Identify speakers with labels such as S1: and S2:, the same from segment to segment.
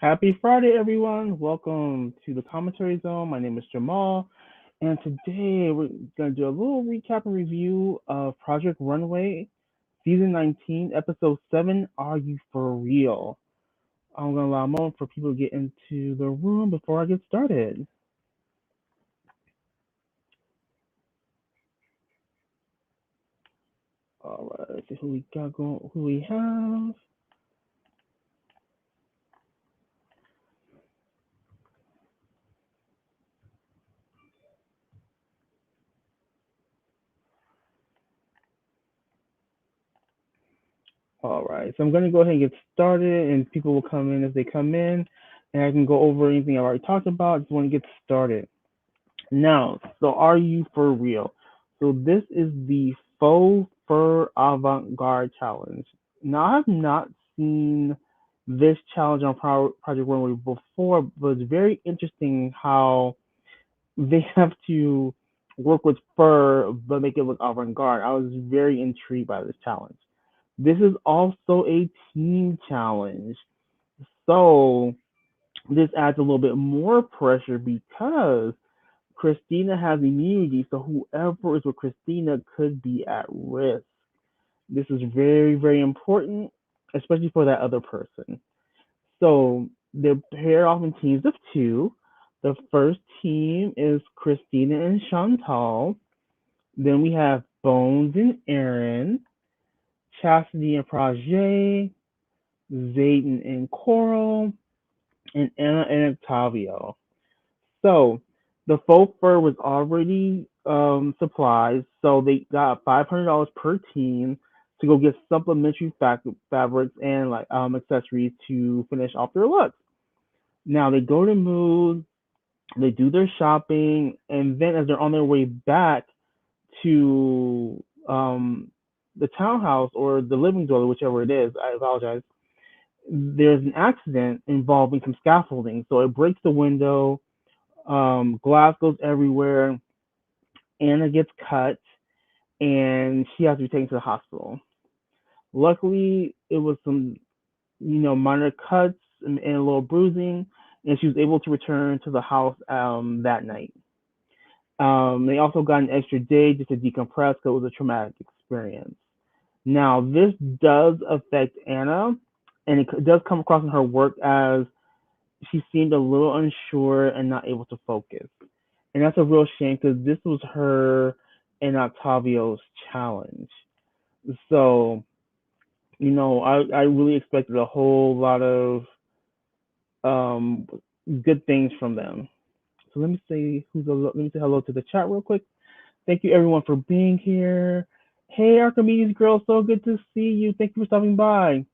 S1: Happy Friday, everyone. Welcome to the commentary zone. My name is Jamal, and today we're going to do a little recap and review of Project Runway, Season 19, Episode 7, Are You For Real? I'm going to allow a moment for people to get into the room before I get started. All right, let's see who we got going, who we have. All right, so I'm going to go ahead and get started, and people will come in as they come in, and I can go over anything I've already talked about. I just want to get started. Now, so are you for real? So this is the faux fur avant-garde challenge. Now, I have not seen this challenge on Project Runway before, but it's very interesting how they have to work with fur but make it look avant-garde. I was very intrigued by this challenge. This is also a team challenge. So this adds a little bit more pressure because Christina has immunity, so whoever is with Christina could be at risk. This is very, very important, especially for that other person. So they're paired off in teams of two. The first team is Christina and Chantal. Then we have Bones and Aaron, Chastity and Prajay, Zayden and Coral, and Anna and Octavio. So the faux fur was already supplied, so they got $500 per team to go get supplementary fabrics and like accessories to finish off their looks. Now they go to Mood, they do their shopping, and then as they're on their way back to the townhouse or the living dwelling, whichever it is, I apologize. There's an accident involving some scaffolding, so it breaks the window. Glass goes everywhere. Anna gets cut, and she has to be taken to the hospital. Luckily, it was some, minor cuts and a little bruising, and she was able to return to the house that night. They also got an extra day just to decompress because it was a traumatic experience. Now, this does affect Anna, and it does come across in her work as she seemed a little unsure and not able to focus. And that's a real shame because this was her and Octavio's challenge. So, I really expected a whole lot of um, good things from them. So let me say hello to the chat real quick. Thank you everyone for being here. Hey Archimedes girl, so good to see you. Thank you for stopping by.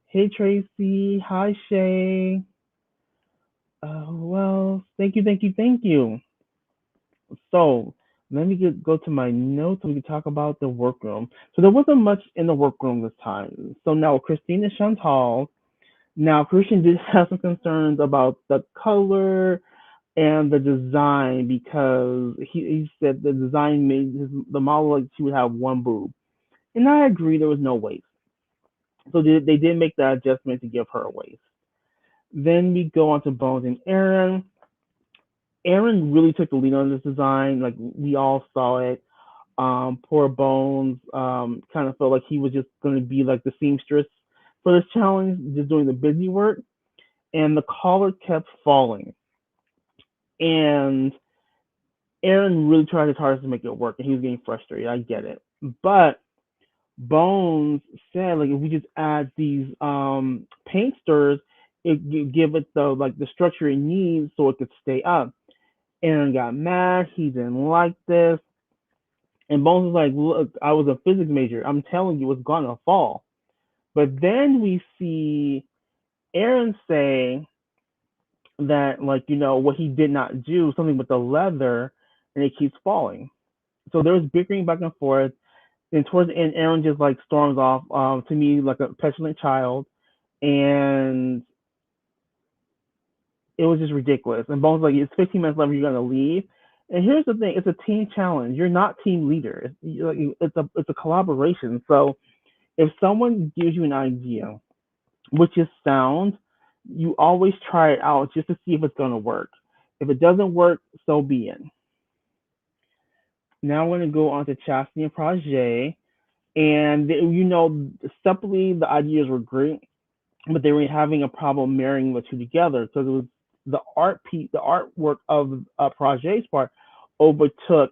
S1: Hey Tracy, hi Shay. Well, thank you, thank you, thank you. So let me go to my notes so we can talk about the workroom. So there wasn't much in the workroom this time. So now Christine and Chantal. Now Christian did have some concerns about the color and the design because he said the design made the model like she would have one boob. And I agree there was no waist. So they did make that adjustment to give her a waist. Then we go on to Bones and Aaron. Aaron really took the lead on this design. Like we all saw it. Poor Bones kind of felt like he was just going to be like the seamstress for this challenge, just doing the busy work. And the collar kept falling. And Aaron really tried his hardest to make it work, and he was getting frustrated. I get it. But Bones said, like, if we just add these paint stirrers, it give it the structure it needs so it could stay up. Aaron got mad. He didn't like this. And Bones was like, look, I was a physics major. I'm telling you, it's gonna fall. But then we see Aaron say that, like, what he did not do, something with the leather, and it keeps falling. So there was bickering back and forth. Then towards the end, Aaron just like storms off to me like a petulant child, and it was just ridiculous. And Bones was like, it's 15 minutes left, you're gonna leave. And here's the thing: it's a team challenge. You're not team leader. It's a collaboration. So if someone gives you an idea, which is sound, You always try it out just to see if it's gonna work. If it doesn't work, so be it. Now I'm gonna go on to Chastity and Project, and separately the ideas were great, but they were having a problem marrying the two together because it was the artwork of Project's part overtook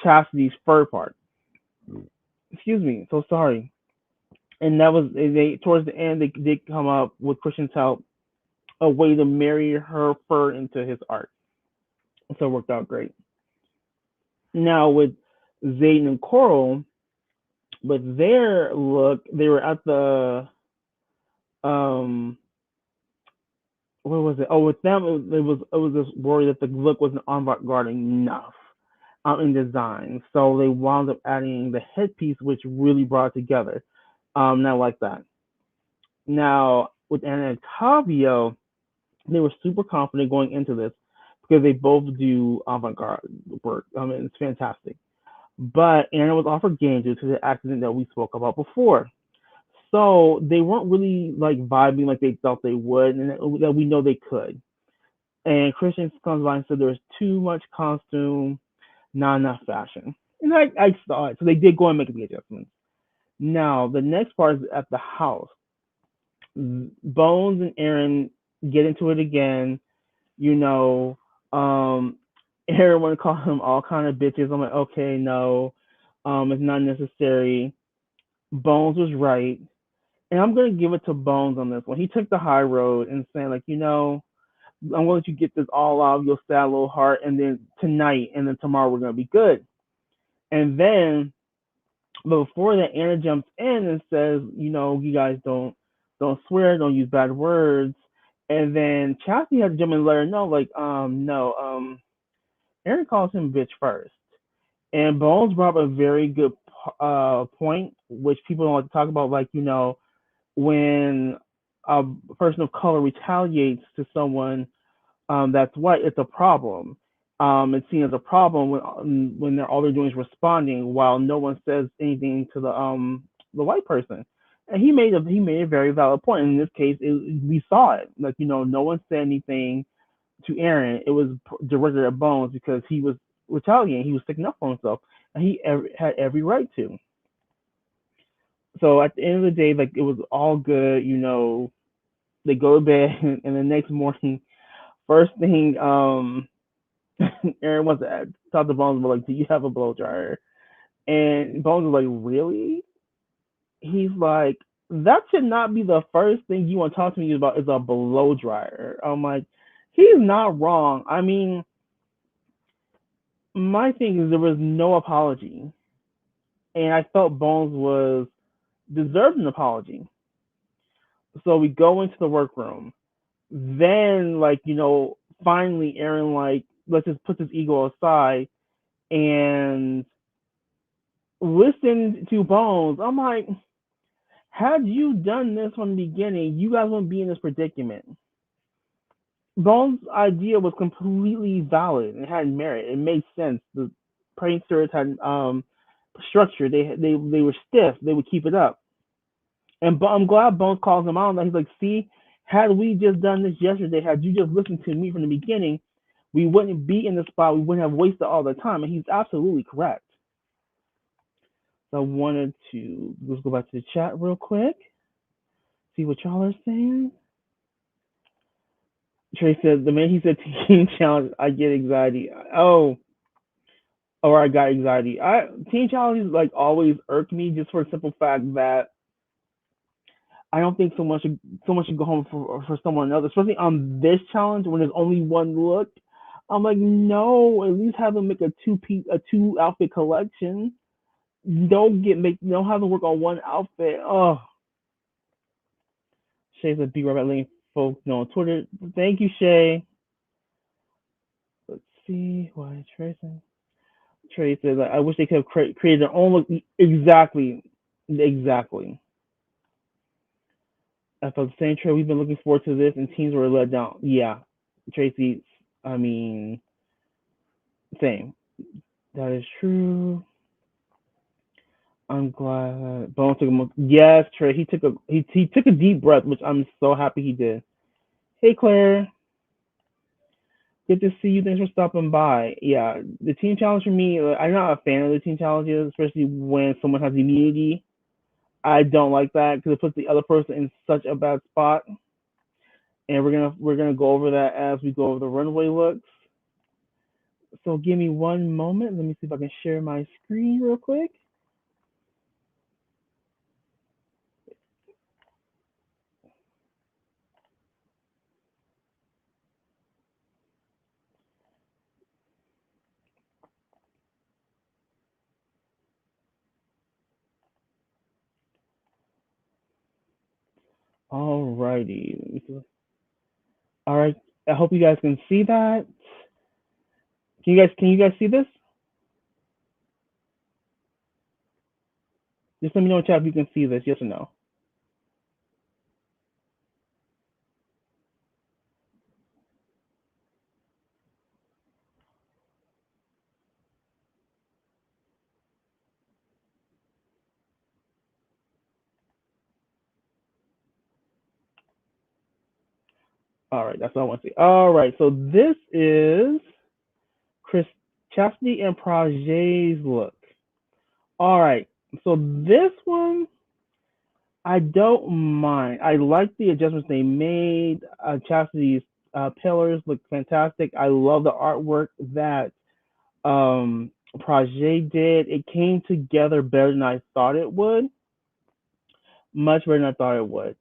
S1: Chastity's fur part. Excuse me, so sorry. And that was they towards the end they did come up with Christian's help a way to marry her fur into his art, so it worked out great. Now with Zayden and Coral, with their look, they were at the um what was it? Oh, with them it was this worry that the look wasn't avant-garde enough in design, so they wound up adding the headpiece, which really brought it together. And I like that. Now with Anna and Tavio, they were super confident going into this because they both do avant-garde work. I mean, it's fantastic. But Anna was off her game due to the accident that we spoke about before. So they weren't really like vibing like they thought they would, and that we know they could. And Christian comes by and said there was too much costume, not enough fashion. And I saw it. So they did go and make the adjustments. Now, the next part is at the house. Bones and Aaron get into it again. You know, um, Aaron want to call him all kind of bitches. I'm like, okay, no, it's not necessary. Bones was right. And I'm gonna give it to Bones on this one. He took the high road and saying like, I'm gonna let you get this all out of your sad little heart, and then tonight, and then tomorrow we're gonna be good. And then, but before that, Anna jumps in and says, you guys don't swear, don't use bad words. And then Chastity had to jump in and let her know, like, no, Aaron calls him bitch first. And Bones brought up a very good point, which people don't like to talk about, like, when a person of color retaliates to someone that's white, it's a problem. It's seen as a problem when they're doing is responding while no one says anything to the white person. And he made a very valid point. In this case, we saw it. Like no one said anything to Aaron. It was directed at Bones because he was retaliating. He was sticking up for himself, and he had every right to. So at the end of the day, like it was all good. They go to bed, and the next morning, first thing, Aaron wants to talk to Bones about like, do you have a blow dryer? And Bones is like, really? He's like, that should not be the first thing you want to talk to me about is a blow dryer. I'm like, he's not wrong. I mean, my thing is there was no apology, and I felt Bones was deserved an apology. So we go into the workroom. Then, like, finally, Aaron, like, let's just put this ego aside and listen to Bones. I'm like, had you done this from the beginning, you guys wouldn't be in this predicament. Bones' idea was completely valid and had merit. It made sense. The pranksters had structure. They were stiff. They would keep it up. And I'm glad Bones calls him out. He's like, see, had we just done this yesterday, had you just listened to me from the beginning, we wouldn't be in the spot. We wouldn't have wasted all the time. And he's absolutely correct. So I wanted to let's go back to the chat real quick, see what y'all are saying. Trey said the man he said Teen Challenge, I get anxiety. Oh, or I got anxiety. Teen Challenge like always irked me just for the simple fact that I don't think so much should go home for someone else, especially on this challenge when there's only one look. I'm like, no, at least have them make a two outfit collection. Don't have them work on one outfit. Oh, Shay said be right back letting folks know on Twitter. Thank you, Shay. Let's see why Tracy. Trey says I wish they could have created their own look. Exactly, exactly. I felt the same, Trey. We've been looking forward to this, and teams were let down. Yeah, Tracy. I mean, same. That is true. I'm glad Bone took a yes, Trey. He took a deep breath, which I'm so happy he did. Hey Claire, good to see you. Thanks for stopping by. Yeah, the team challenge for me, I'm not a fan of the team challenges, especially when someone has immunity. I don't like that because it puts the other person in such a bad spot. And we're gonna go over that as we go over the runway looks. So give me one moment. Let me see if I can share my screen real quick. Alrighty. All right. I hope you guys can see that. Can you guys see this? Just let me know in chat if you can see this. Yes or no. All right. That's all I want to see. All right. So this is Chris Chastity and Projet's look. All right. So this one I don't mind. I like the adjustments they made. Chastity's pillars look fantastic. I love the artwork that Projet did. It came together better than I thought it would. Much better than I thought it would.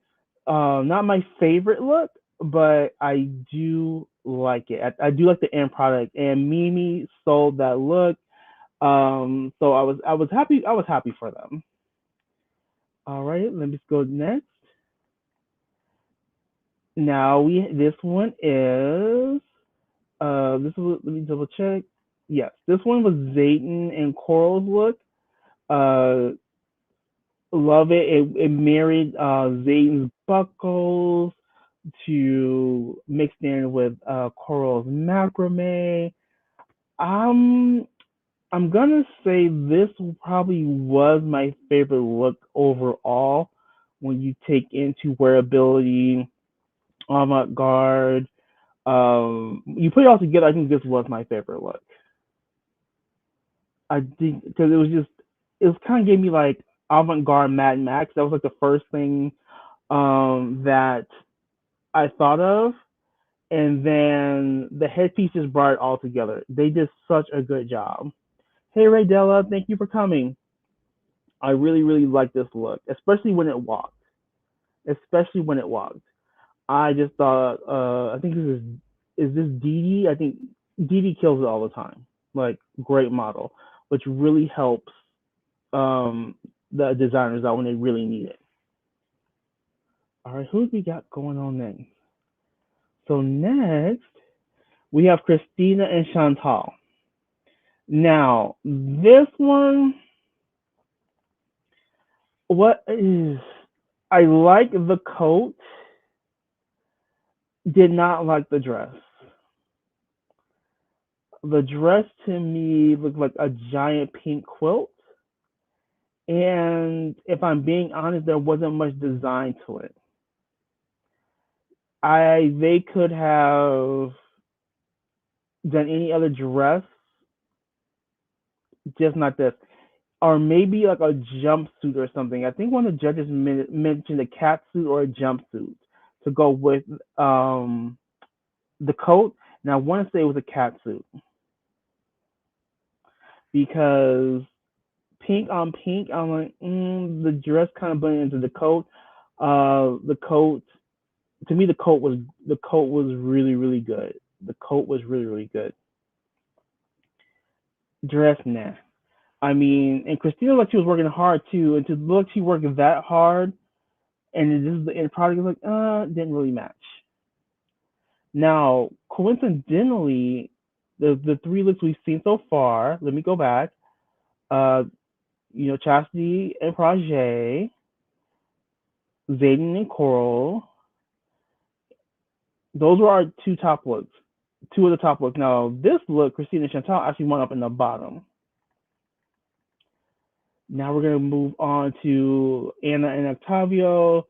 S1: Not my favorite look, but I do like it. I do like the end product, and Mimi sold that look. So I was happy. I was happy for them. All right, let me go next. Now this one is let me double check. Yes, this one was Zayton and Coral's look. Uh, love it. It married Zayton's buckles to mixed in with Coral's macrame. Um, I'm gonna say this probably was my favorite look overall when you take into wearability, avant garde. You put it all together. I think this was my favorite look. I think because it was kind of gave me like avant garde Mad Max. That was like the first thing that I thought of, and then the headpiece just brought it all together. They did such a good job. Hey Ray Della, thank you for coming. I really really like this look, especially when it walked. Especially when it walked. I just thought I think this is this Dee Dee. I think Dee Dee kills it all the time. Like great model, which really helps um the designers out when they really need it. All right, who we got going on next? So next we have Christina and Chantal. Now this one, what is? I like the coat. Did not like the dress. The dress to me looked like a giant pink quilt. And if I'm being honest, there wasn't much design to it. They could have done any other dress, just not this, or maybe like a jumpsuit or something. I think one of the judges mentioned a cat suit or a jumpsuit to go with the coat, and I want to say it was a cat suit because pink on pink, I'm like, the dress kind of blended into the coat. The coat to me, the coat was really really good. The coat was really really good. Dress, nah. I mean, and Christina looked she was working hard too, and to look she worked that hard, and this is the end product is like, didn't really match. Now, coincidentally, the three looks we've seen so far. Let me go back. Uh, Chastity and Prajay, Zayden and Coral. Those were our two top looks. Two of the top looks. Now, this look, Christina and Chantal actually went up in the bottom. Now we're gonna move on to Anna and Octavio.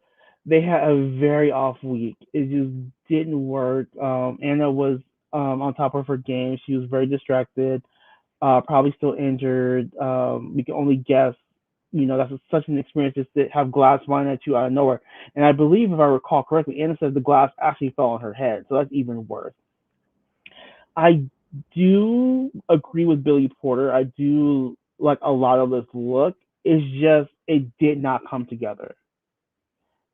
S1: They had a very off week. It just didn't work. Anna was on top of her game. She was very distracted, probably still injured. We can only guess. That's such an experience just to have glass flying at you out of nowhere. And I believe, if I recall correctly, Anna said the glass actually fell on her head, so that's even worse. I do agree with Billy Porter. I do like a lot of this look. It's just it did not come together.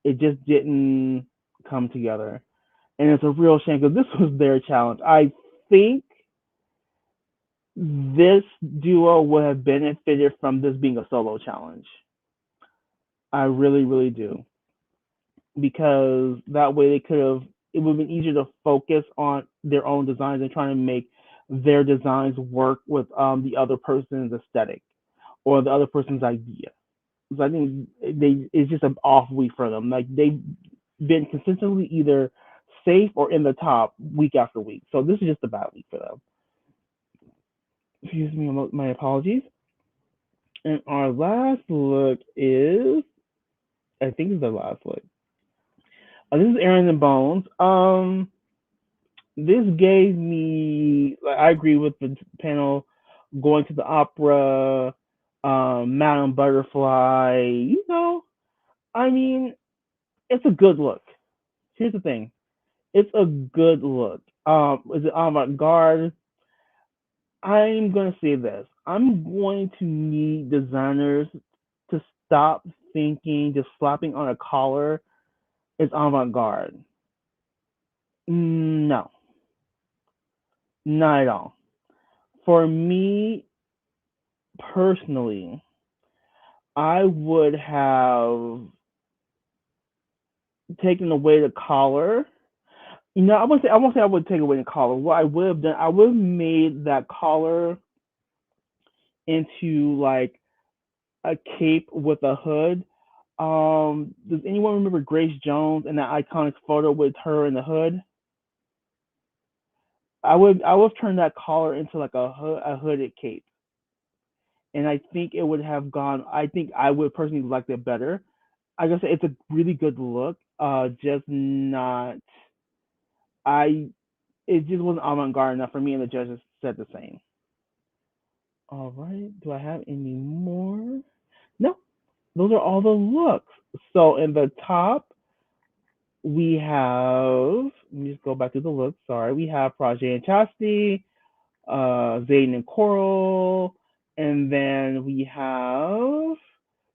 S1: It just didn't come together, and it's a real shame because this was their challenge. I think this duo would have benefited from this being a solo challenge. I really, really do, because that way they could have. It would have been easier to focus on their own designs and trying to make their designs work with the other person's aesthetic or the other person's idea. So I think it's just an off week for them. Like they've been consistently either safe or in the top week after week. So this is just a bad week for them. Excuse me, my apologies. And our last look is, I think is the last look. This is Aaron and Bones. This gave me, like, I agree with the panel, going to the opera, Madame Butterfly. I mean, it's a good look. Here's the thing, it's a good look. Is it avant garde? I'm gonna say this. I'm going to need designers to stop thinking just slapping on a collar is avant garde. No, not at all. For me personally, I would have taken away the collar. I won't say I would take away the collar. What I would have done, I would have made that collar into like a cape with a hood. Does anyone remember Grace Jones and that iconic photo with her in the hood? I would turn that collar into like a hooded cape, and I think it would have gone. I think I would personally like it better. Like I said, it's a really good look. Just not. I It just wasn't avant garde enough for me, and the judges said the same. All right. Do I have any more? No, those are all the looks. So in the top, we have. Let me just go back to the looks. Sorry, we have Project and Chastity, Zayden and Coral, and then we have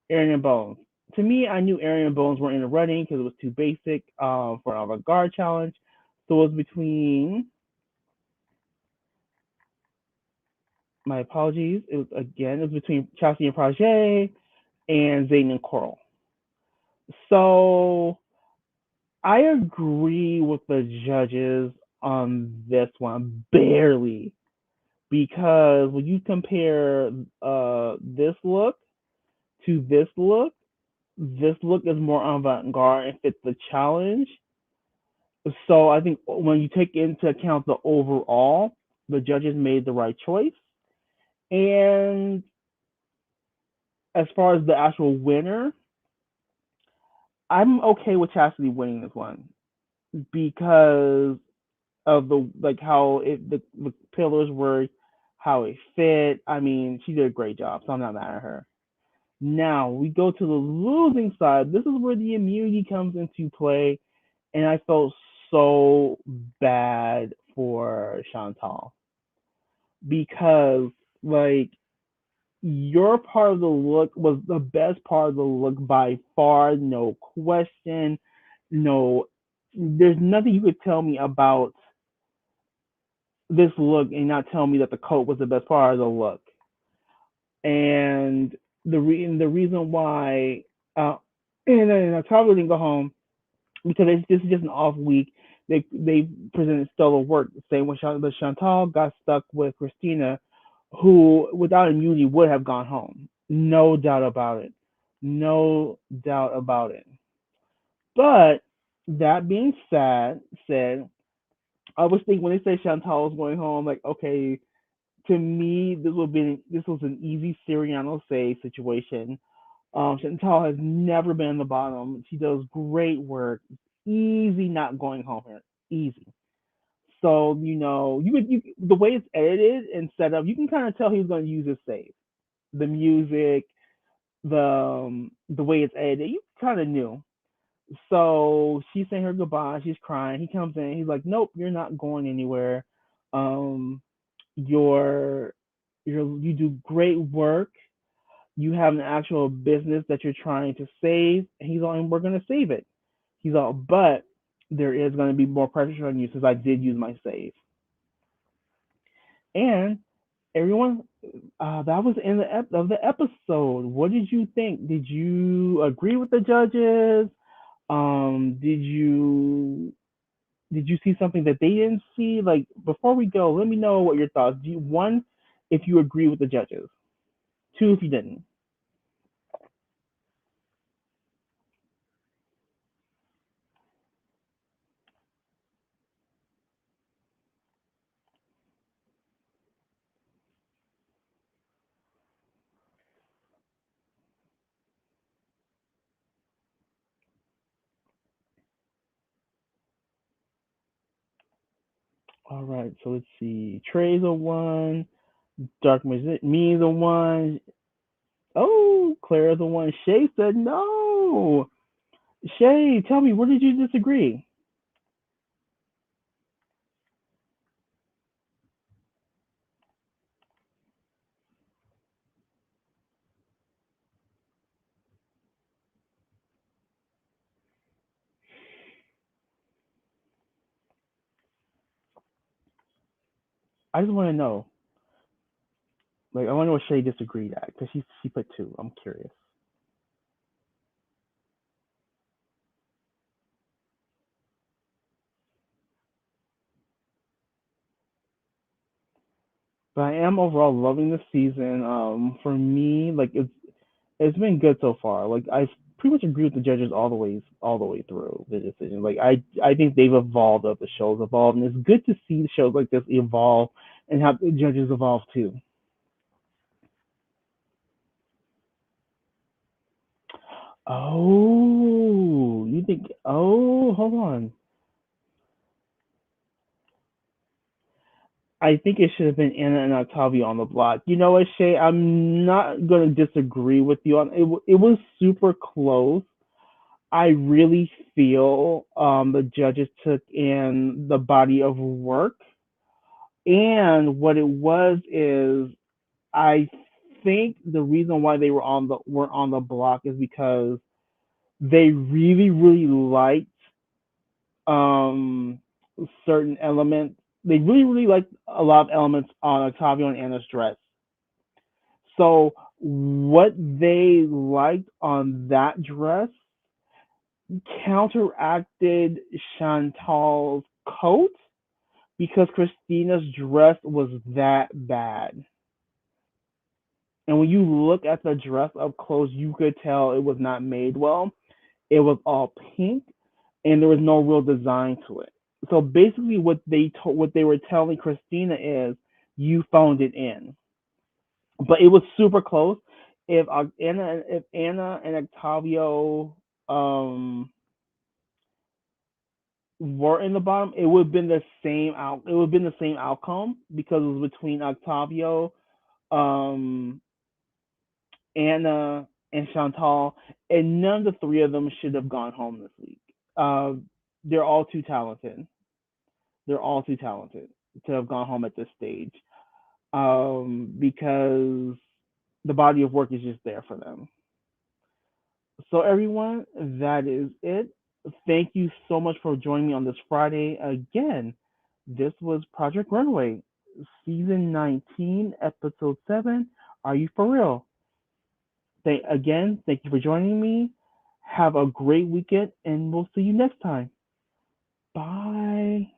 S1: Aaron and Bones. To me, I knew Aaron and Bones weren't in the running because it was too basic for an avant-garde challenge. So it was between. My apologies. It was between Chastity and Project and Zayden and Coral. So I agree with the judges on this one barely, because when you compare this look to this look is more avant-garde and fits the challenge. So I think when you take into account the overall, the judges made the right choice. And as far as the actual winner, I'm okay with Chastity winning this one because of the like how the pillars were, how it fit. I mean, she did a great job, so I'm not mad at her. Now we go to the losing side. This is where the immunity comes into play, and I felt so bad for Chantal because, like, your part of the look was the best part of the look by far, no question. No, there's nothing you could tell me about this look and not tell me that the coat was the best part of the look. And the reason why, uh, and then I probably didn't go home because this is just an off week. They presented stellar work. Same with but Chantal got stuck with Christina, who without immunity would have gone home. No doubt about it. No doubt about it. But that being said, I was thinking when they say Chantal was going home, like, okay, to me this was an easy Siriano say situation. Chantal has never been on the bottom. She does great work. Easy not going home here. Easy. So the way it's edited and set up, you can kind of tell he's going to use his save. The music, the way it's edited, you kind of knew. So she's saying her goodbye. She's crying. He comes in. He's like, "Nope, you're not going anywhere. Um, you're you do great work. You have an actual business that you're trying to save." And he's all, "We're gonna save it." He's all, "But there is going to be more pressure on you since I did use my save." And everyone, that was in of the episode. What did you think? Did you agree with the judges? Did you see something that they didn't see? Like before we go, let me know what your thoughts. One, if you agree with the judges. Two, if you didn't. All right, so let's see. Trey's a one. Dark Magic, me is a one. Oh, Claire's a one. Shay said no. Shay, tell me, where did you disagree? I just want to know. Like, I want to know what Shay disagreed at because she put two. I'm curious. But I am overall loving the season. For me, like it's been good so far. Like I pretty much agree with the judges all the way through the decision. Like I think they've evolved as the show's evolved, and it's good to see shows like this evolve and have the judges evolve too. Oh, you think? Oh, hold on. I think it should have been Anna and Octavia on the block. You know what, Shay? I'm not gonna disagree with you on it. It was super close. I really feel the judges took in the body of work, and what it was is I think the reason why they were on the block is because they really liked um certain elements. They really liked a lot of elements on Octavio and Anna's dress. So what they liked on that dress counteracted Chantal's coat because Christina's dress was that bad. And when you look at the dress up close, you could tell it was not made well. It was all pink, and there was no real design to it. So basically, what they were telling Christina is, you phoned it in, but it was super close. If Anna and Octavio were in the bottom, it would have been the same out. It would have been the same outcome because it was between Octavio, um, Anna, and Chantal, and none of the three of them should have gone home this week. Uh, they're all too talented. They're all too talented to have gone home at this stage because the body of work is just there for them. So, everyone, that is it. Thank you so much for joining me on this Friday. Again, this was Project Runway, Season 19, Episode 7. Are you for real? Thank you for joining me. Have a great weekend, and we'll see you next time. Bye.